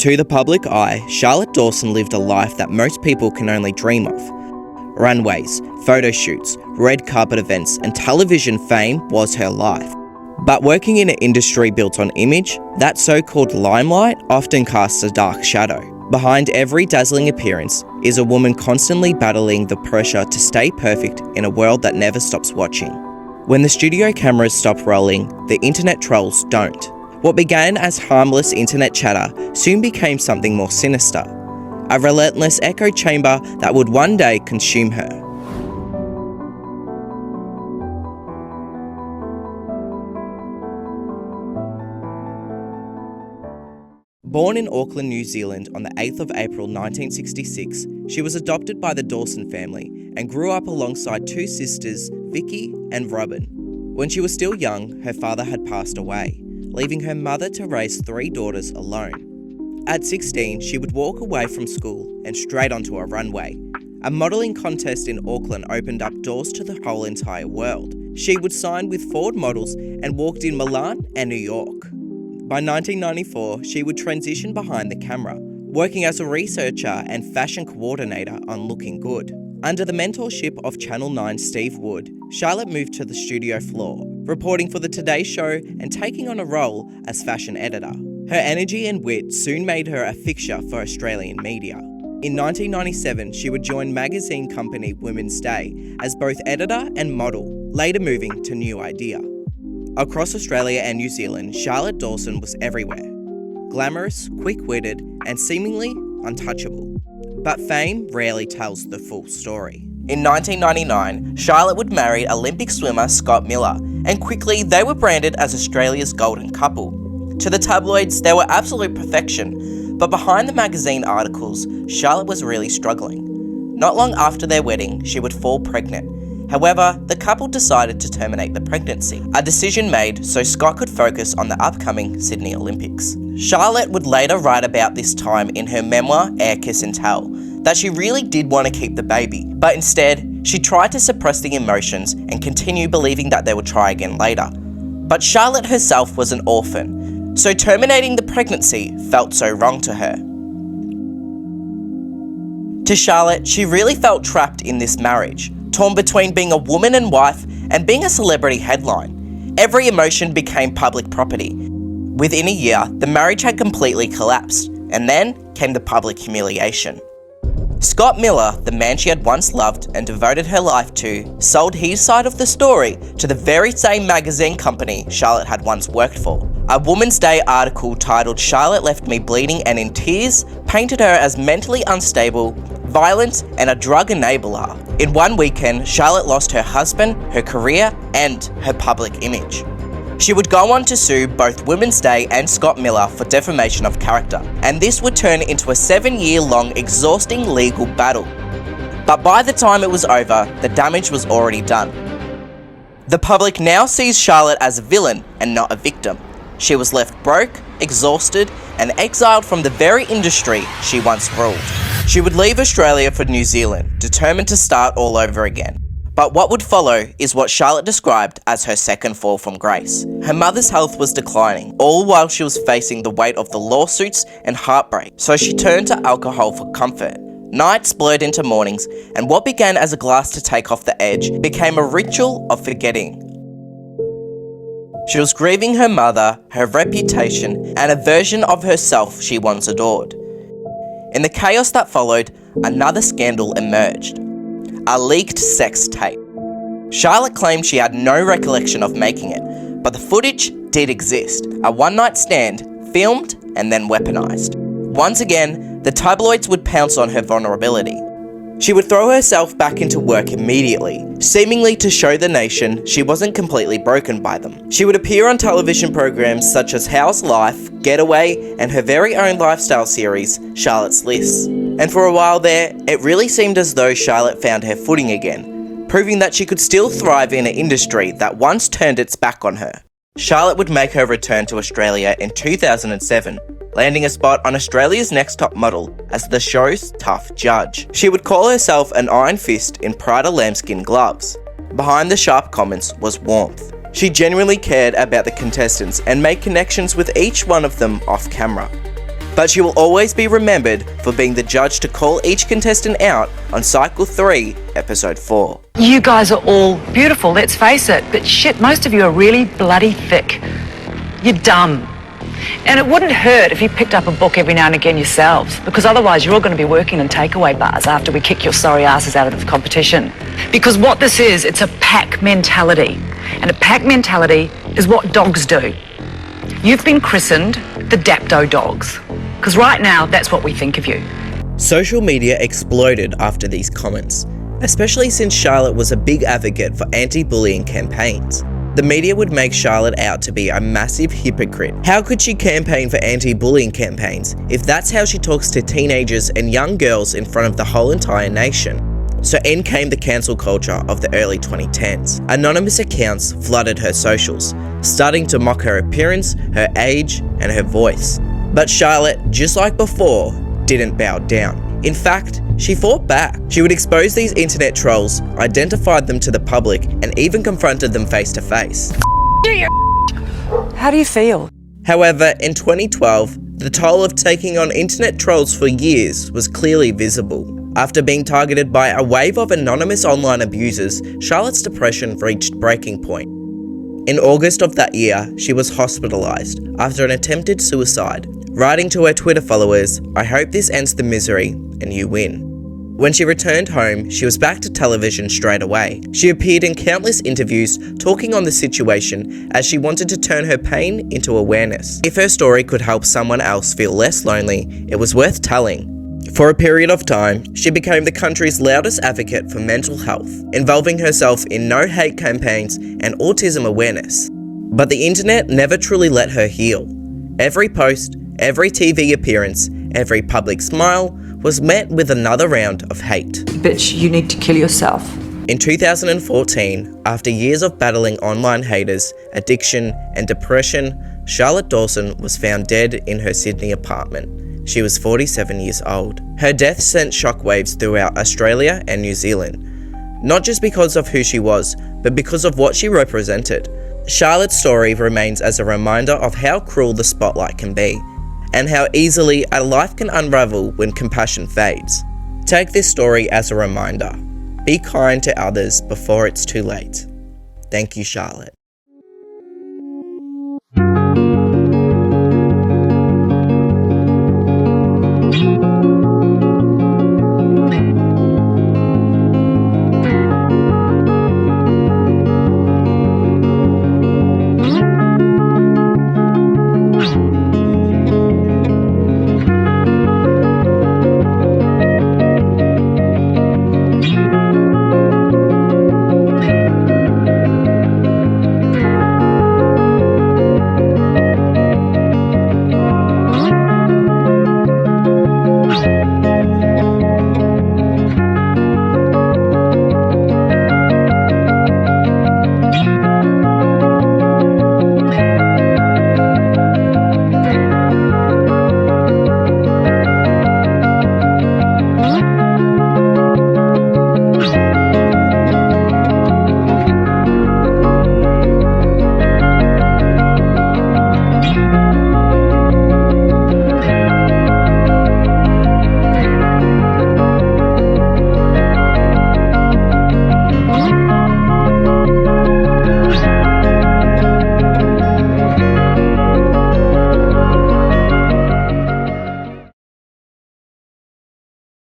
To the public eye, Charlotte Dawson lived a life that most people can only dream of. Runways, photo shoots, red carpet events, and television fame was her life. But working in an industry built on image, that so-called limelight often casts a dark shadow. Behind every dazzling appearance is a woman constantly battling the pressure to stay perfect in a world that never stops watching. When the studio cameras stop rolling, the internet trolls don't. What began as harmless internet chatter soon became something more sinister, a relentless echo chamber that would one day consume her. Born in Auckland, New Zealand on the 8th of April 1966, she was adopted by the Dawson family and grew up alongside two sisters, Vicky and Robin. When she was still young, her father had passed away, leaving her mother to raise three daughters alone. At 16, she would walk away from school and straight onto a runway. A modelling contest in Auckland opened up doors to the whole entire world. She would sign with Ford models and walked in Milan and New York. By 1994, she would transition behind the camera, working as a researcher and fashion coordinator on Looking Good. Under the mentorship of Channel 9's Steve Wood, Charlotte moved to the studio floor, reporting for the Today Show and taking on a role as fashion editor. Her energy and wit soon made her a fixture for Australian media. In 1997, she would join magazine company Women's Day as both editor and model, later moving to New Idea. Across Australia and New Zealand, Charlotte Dawson was everywhere. Glamorous, quick-witted, and seemingly untouchable. But fame rarely tells the full story. In 1999, Charlotte would marry Olympic swimmer Scott Miller, and quickly they were branded as Australia's golden couple. To the tabloids, they were absolute perfection, but behind the magazine articles, Charlotte was really struggling. Not long after their wedding, she would fall pregnant. However, the couple decided to terminate the pregnancy, a decision made so Scott could focus on the upcoming Sydney Olympics. Charlotte would later write about this time in her memoir, Air, Kiss and Tell, that she really did want to keep the baby, but instead, she tried to suppress the emotions and continue believing that they would try again later. But Charlotte herself was an orphan, so terminating the pregnancy felt so wrong to her. To Charlotte, she really felt trapped in this marriage, torn between being a woman and wife and being a celebrity headline. Every emotion became public property. Within a year, the marriage had completely collapsed, and then came the public humiliation. Scott Miller, the man she had once loved and devoted her life to, sold his side of the story to the very same magazine company Charlotte had once worked for. A Woman's Day article titled "Charlotte Left Me Bleeding and in Tears" painted her as mentally unstable, violent, and a drug enabler. In one weekend, Charlotte lost her husband, her career, and her public image. She would go on to sue both Women's Day and Scott Miller for defamation of character, and this would turn into a 7-year-long exhausting legal battle. But by the time it was over, the damage was already done. The public now sees Charlotte as a villain and not a victim. She was left broke, exhausted, and exiled from the very industry she once ruled. She would leave Australia for New Zealand, determined to start all over again. But what would follow is what Charlotte described as her second fall from grace. Her mother's health was declining, all while she was facing the weight of the lawsuits and heartbreak, so she turned to alcohol for comfort. Nights blurred into mornings, and what began as a glass to take off the edge became a ritual of forgetting. She was grieving her mother, her reputation, and a version of herself she once adored. In the chaos that followed, another scandal emerged. A leaked sex tape. Charlotte claimed she had no recollection of making it, but the footage did exist. A one-night stand, filmed and then weaponized. Once again, the tabloids would pounce on her vulnerability. She would throw herself back into work immediately, seemingly to show the nation she wasn't completely broken by them. She would appear on television programs such as How's Life, Getaway, and her very own lifestyle series, Charlotte's List. And for a while there, it really seemed as though Charlotte found her footing again, proving that she could still thrive in an industry that once turned its back on her. Charlotte would make her return to Australia in 2007, landing a spot on Australia's Next Top Model as the show's tough judge. She would call herself an iron fist in Prada lambskin gloves. Behind the sharp comments was warmth. She genuinely cared about the contestants and made connections with each one of them off camera. But she will always be remembered for being the judge to call each contestant out on Cycle 3, Episode 4. You guys are all beautiful, let's face it, but shit, most of you are really bloody thick. You're dumb. And it wouldn't hurt if you picked up a book every now and again yourselves, because otherwise you're all going to be working in takeaway bars after we kick your sorry asses out of the competition. Because what this is, it's a pack mentality. And a pack mentality is what dogs do. You've been christened the Dapto Dogs, because right now that's what we think of you. Social media exploded after these comments, especially since Charlotte was a big advocate for anti-bullying campaigns. The media would make Charlotte out to be a massive hypocrite. How could she campaign for anti-bullying campaigns if that's how she talks to teenagers and young girls in front of the whole entire nation? So in came the cancel culture of the early 2010s. Anonymous accounts flooded her socials, starting to mock her appearance, her age, and her voice. But Charlotte, just like before, didn't bow down. In fact, she fought back. She would expose these internet trolls, identified them to the public, and even confronted them face to face. How do you feel? However, in 2012, the toll of taking on internet trolls for years was clearly visible. After being targeted by a wave of anonymous online abusers, Charlotte's depression reached breaking point. In August of that year, she was hospitalised after an attempted suicide, writing to her Twitter followers, "I hope this ends the misery and you win." When she returned home, she was back to television straight away. She appeared in countless interviews talking on the situation as she wanted to turn her pain into awareness. If her story could help someone else feel less lonely, it was worth telling. For a period of time, she became the country's loudest advocate for mental health, involving herself in no-hate campaigns and autism awareness. But the internet never truly let her heal. Every post, every TV appearance, every public smile was met with another round of hate. Bitch, you need to kill yourself. In 2014, after years of battling online haters, addiction, and depression, Charlotte Dawson was found dead in her Sydney apartment. She was 47 years old. Her death sent shockwaves throughout Australia and New Zealand, not just because of who she was, but because of what she represented. Charlotte's story remains as a reminder of how cruel the spotlight can be, and how easily a life can unravel when compassion fades. Take this story as a reminder. Be kind to others before it's too late. Thank you, Charlotte.